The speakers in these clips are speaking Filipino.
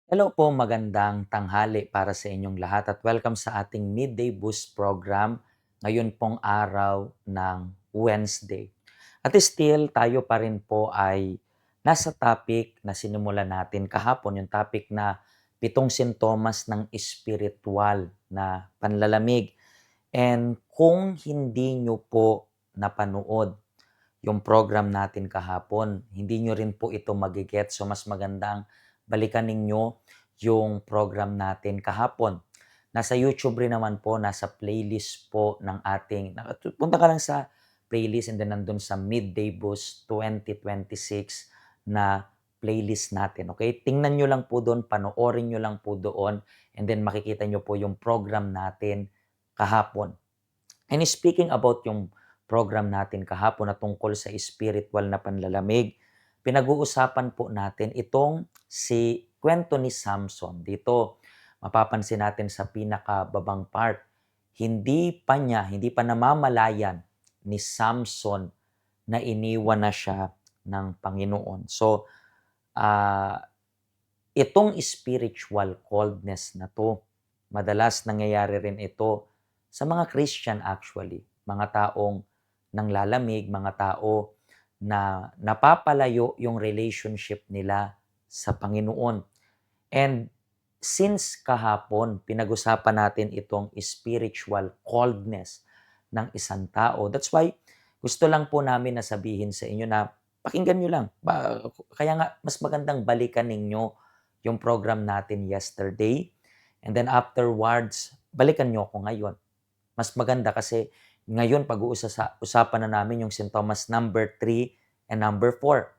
Hello po, magandang tanghali para sa inyong lahat at welcome sa ating Midday Boost program ngayon pong araw ng Wednesday. At still, tayo pa rin po ay nasa topic na sinimulan natin kahapon, yung topic na 7 sintomas ng espiritual na panlalamig. And kung hindi nyo po napanood yung program natin kahapon, hindi nyo rin po ito magiget. So mas magandang balikan ninyo yung program natin kahapon. Nasa YouTube rin naman po, nasa playlist po ng ating, punta ka lang sa playlist and then nandun sa Midday Boost 2026 na playlist natin. Okay? Tingnan nyo lang po doon, panoorin nyo lang po doon, and then makikita nyo po yung program natin kahapon. And speaking about yung program natin kahapon na tungkol sa spiritual na panlalamig, pinag-uusapan po natin itong si kwento ni Samson. Dito, mapapansin natin sa pinakababang part, hindi pa namamalayan ni Samson na iniwan na siya ng Panginoon. So, ah, itong spiritual coldness na 'to, madalas nangyayari rin ito sa mga Christian actually. Mga taong nanglalamig, mga tao na napapalayo yung relationship nila sa Panginoon. And since kahapon pinag-usapan natin itong spiritual coldness ng isang tao, that's why gusto lang po namin na sabihin sa inyo na pakinggan niyo lang. Kaya nga mas magandang balikan ninyo yung program natin yesterday and then afterwards balikan niyo ako ngayon. Mas maganda kasi ngayon pag-uusapan na namin yung sintomas number 3 and number 4.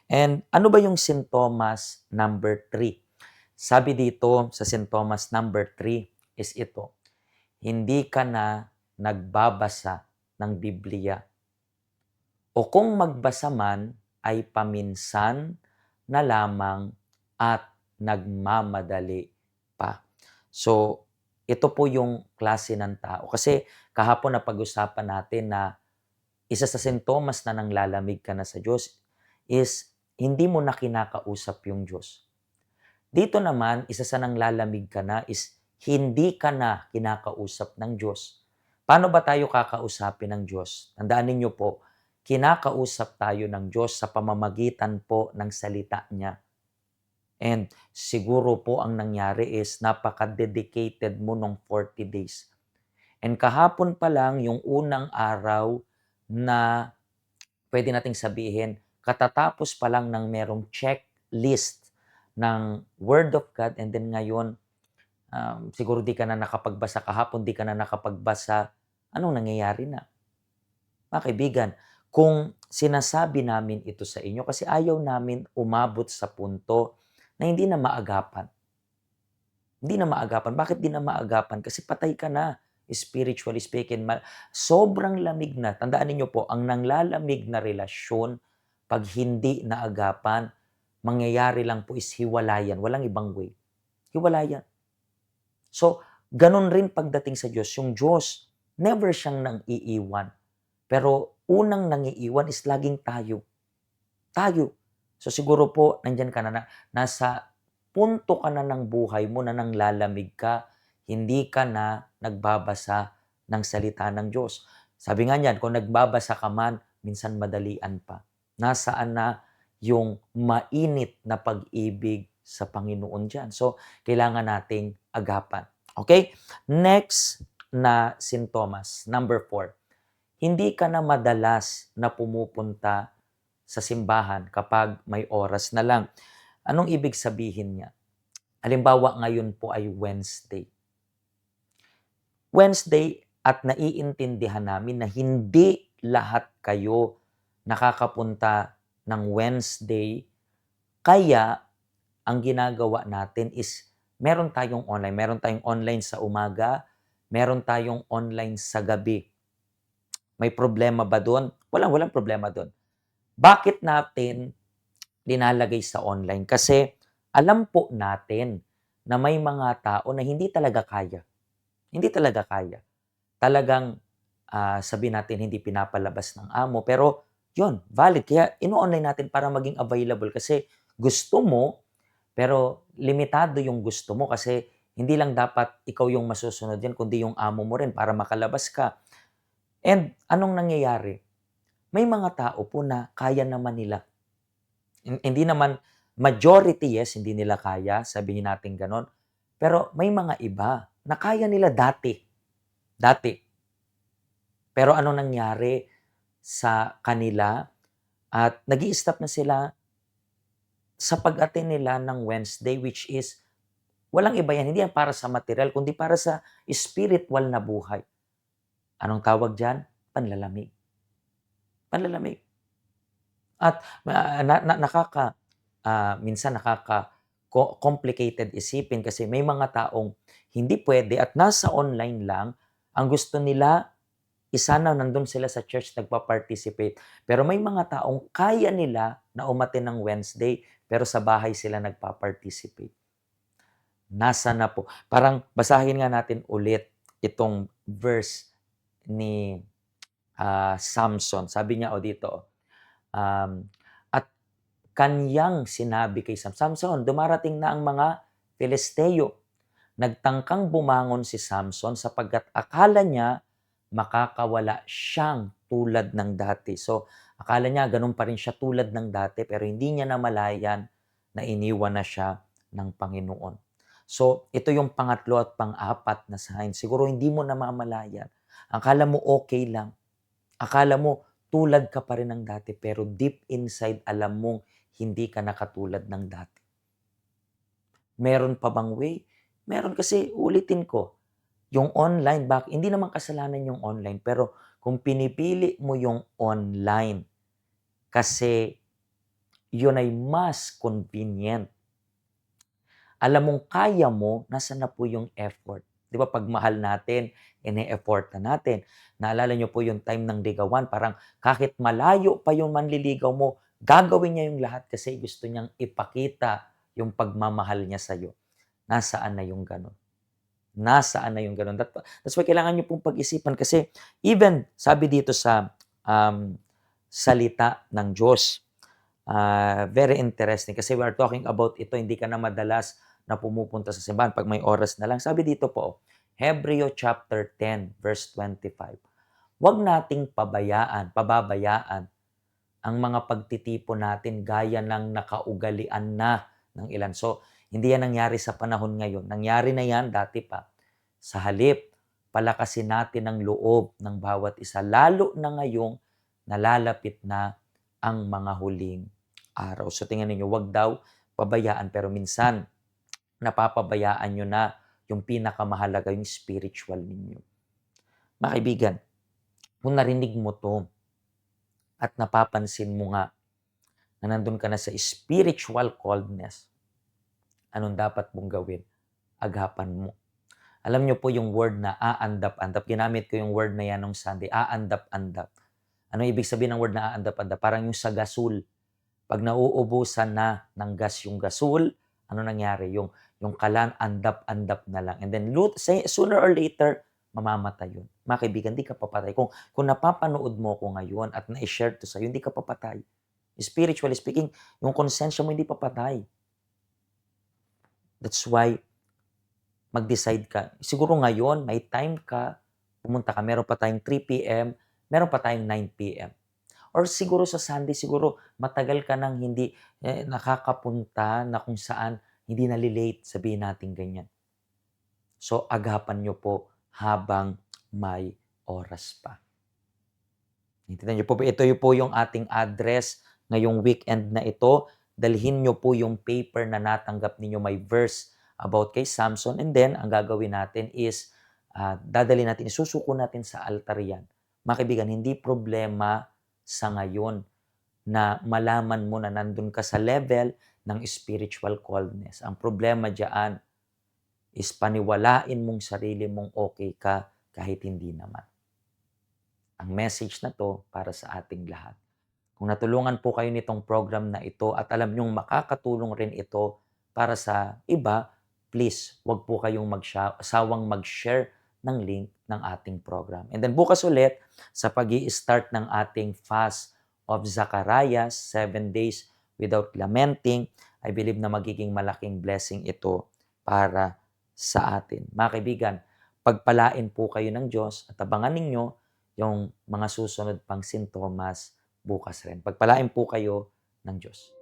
And ano ba yung sintomas number 3? Sabi dito sa sintomas number 3 is ito, hindi ka na nagbabasa ng Biblia. O kung magbasa man ay paminsan na lamang at nagmamadali pa. So, ito po yung klase ng tao. Kasi kahapon na pag-usapan natin na isa sa sintomas na nanglalamig ka na sa Diyos is hindi mo na kinakausap yung Diyos. Dito naman, isa sa nanglalamig ka na is hindi ka na kinakausap ng Diyos. Paano ba tayo kakausapin ng Diyos? Tandaan ninyo po, kinakausap tayo ng Diyos sa pamamagitan po ng salita niya. And siguro po ang nangyari is napaka-dedicated mo nung 40 days. And kahapon pa lang, yung unang araw na pwede nating sabihin, katatapos pa lang ng merong checklist ng Word of God and then ngayon, siguro di ka na nakapagbasa kahapon, di ka na nakapagbasa, anong nangyayari na? Mga kaibigan, kung sinasabi namin ito sa inyo kasi ayaw namin umabot sa punto na hindi na maagapan. Hindi na maagapan. Bakit di na maagapan? Kasi patay ka na, spiritually speaking. Sobrang lamig na. Tandaan niyo po, ang nanglalamig na relasyon, pag hindi naagapan, mangyayari lang po is hiwalayan. Walang ibang way. Hiwalayan. So, ganun rin pagdating sa Diyos. Yung Diyos, never siyang nang iiwan. Pero unang nangiiwan is laging tayo. Tayo. So siguro po, nandyan ka na, nasa punto ka na ng buhay mo na nanglalamig ka, hindi ka na nagbabasa ng salita ng Diyos. Sabi nga niyan, kung nagbabasa ka man, minsan madalian pa. Nasaan na yung mainit na pag-ibig sa Panginoon dyan. So, kailangan nating agapan. Okay? Next na sintomas, number 4. Hindi ka na madalas na pumupunta sa simbahan kapag may oras na lang. Anong ibig sabihin niya? Halimbawa, ngayon po ay Wednesday. Wednesday at naiintindihan namin na hindi lahat kayo nakakapunta ng Wednesday. Kaya, ang ginagawa natin is meron tayong online. Meron tayong online sa umaga, meron tayong online sa gabi. May problema ba doon? Walang problema doon. Bakit natin linalagay sa online? Kasi alam po natin na may mga tao na hindi talaga kaya. Hindi talaga kaya. Talagang sabihin natin hindi pinapalabas ng amo. Pero yun, valid. Kaya ino-online natin para maging available kasi gusto mo, Pero limitado yung gusto mo kasi hindi lang dapat ikaw yung masusunod diyan kundi yung amo mo rin para makalabas ka. And anong nangyayari? May mga tao po na kaya naman nila. Hindi naman majority, yes, hindi nila kaya, sabihin natin gano'n. Pero may mga iba na kaya nila dati, dati. Pero ano nangyari sa kanila at nag-i-stop na sila sa pag-attend nila ng Wednesday, which is walang iba yan, hindi yan para sa material kundi para sa spiritual na buhay. Anong tawag diyan? Panlalamig, panlalamig. At minsan complicated isipin kasi may mga taong hindi puwede at nasa online lang, ang gusto nila sana nandun sila sa church nagpa-participate. Pero may mga taong kaya nila na umattend ng Wednesday, pero sa bahay sila nagpa-participate. Nasa na po parang basahin nga natin ulit itong verse ni, Samson. Sabi niya, dito, at kaniyang sinabi kay Samson, dumarating na ang mga Filisteo. Nagtangkang bumangon si Samson sapagkat akala niya makakawala siyang tulad ng dati. So, akala niya ganun pa rin siya tulad ng dati pero hindi niya namalayan na iniwan na siya ng Panginoon. So, ito yung pangatlo at pang-apat na sign. Siguro hindi mo namamalayan. Akala mo okay lang. Akala mo tulad ka pa rin ng dati pero deep inside alam mong hindi ka nakatulad ng dati. Meron pa bang way? Meron kasi ulitin ko, yung online hindi naman kasalanan yung online pero kung pinipili mo yung online kasi yun ay mas convenient. Alam mong kaya mo, nasaan na po yung effort? 'Di ba 'pag mahal natin, ine-effort na natin. Naalala niyo po yung time ng ligawan, parang kahit malayo pa yung manliligaw mo, gagawin niya yung lahat kasi gusto niyang ipakita yung pagmamahal niya sa'yo. Nasaan na yung gano'n? Nasaan na yung gano'n? That's why kailangan niyo pong pag-isipan kasi even sabi dito sa, salita ng Diyos, very interesting kasi we are talking about ito, hindi ka na madalas na pumupunta sa simbahan 'pag may oras na lang. Sabi dito po, Hebreo chapter 10 verse 25, "Huwag nating pababayaan ang mga pagtitipon natin gaya ng nakaugalian na ng ilan." So, hindi yan nangyari sa panahon ngayon. Nangyari na yan dati pa. Sa halip, palakasin natin ang loob ng bawat isa, lalo na ngayong nalalapit na ang mga huling araw. So, tingnan ninyo, wag daw pabayaan pero minsan napapabayaan nyo na yung pinakamahalaga, yung spiritual ninyo. Mga kaibigan, kung narinig mo to at napapansin mo nga na nandun ka na sa spiritual coldness, anong dapat mong gawin? Agapan mo. Alam niyo po yung word na aandap-andap. Ginamit ko yung word na yan nung Sunday, aandap-andap. Ano ibig sabihin ng word na aandap-andap? Parang yung sa gasol. Pag nauubusan na ng gas yung gasol, ano nangyari? Yung kalan, andap-andap na lang. And then sooner or later, mamamatay yun. Mga kaibigan, hindi ka papatay. Kung napapanood mo ko ngayon at na-share to sa'yo, hindi ka papatay. Spiritually speaking, yung konsensya mo hindi papatay. That's why, mag-decide ka. Siguro ngayon, may time ka, pumunta ka, meron pa tayong 3 p.m., meron pa tayong 9 p.m. Or siguro sa Sunday, siguro matagal ka nang hindi nakakapunta na kung saan hindi nalilate, sabihin natin ganyan. So, agapan nyo po habang may oras pa. Naintindihan niyo po ba? Ito po yung ating address ngayong weekend na ito. Dalhin nyo po yung paper na natanggap ninyo, may verse about kay Samson. And then, ang gagawin natin is, dadalhin natin, isusuko natin sa altar yan. Mga kaibigan, hindi problema sa ngayon na malaman mo na nandun ka sa level ng spiritual coldness. Ang problema diyan is paniwalain mong sarili mong okay ka kahit hindi naman. Ang message na to para sa ating lahat. Kung natulungan po kayo nitong program na ito at alam nyong makakatulong rin ito para sa iba, please, wag po kayong sawang mag-share ng link ng ating program. And then bukas ulit sa pag-i-start ng ating fast of Zacharias, 7 days without lamenting, I believe na magiging malaking blessing ito para sa atin. Mga kaibigan, pagpalain po kayo ng Diyos at abangan ninyo yung mga susunod pang sintomas bukas rin. Pagpalain po kayo ng Diyos.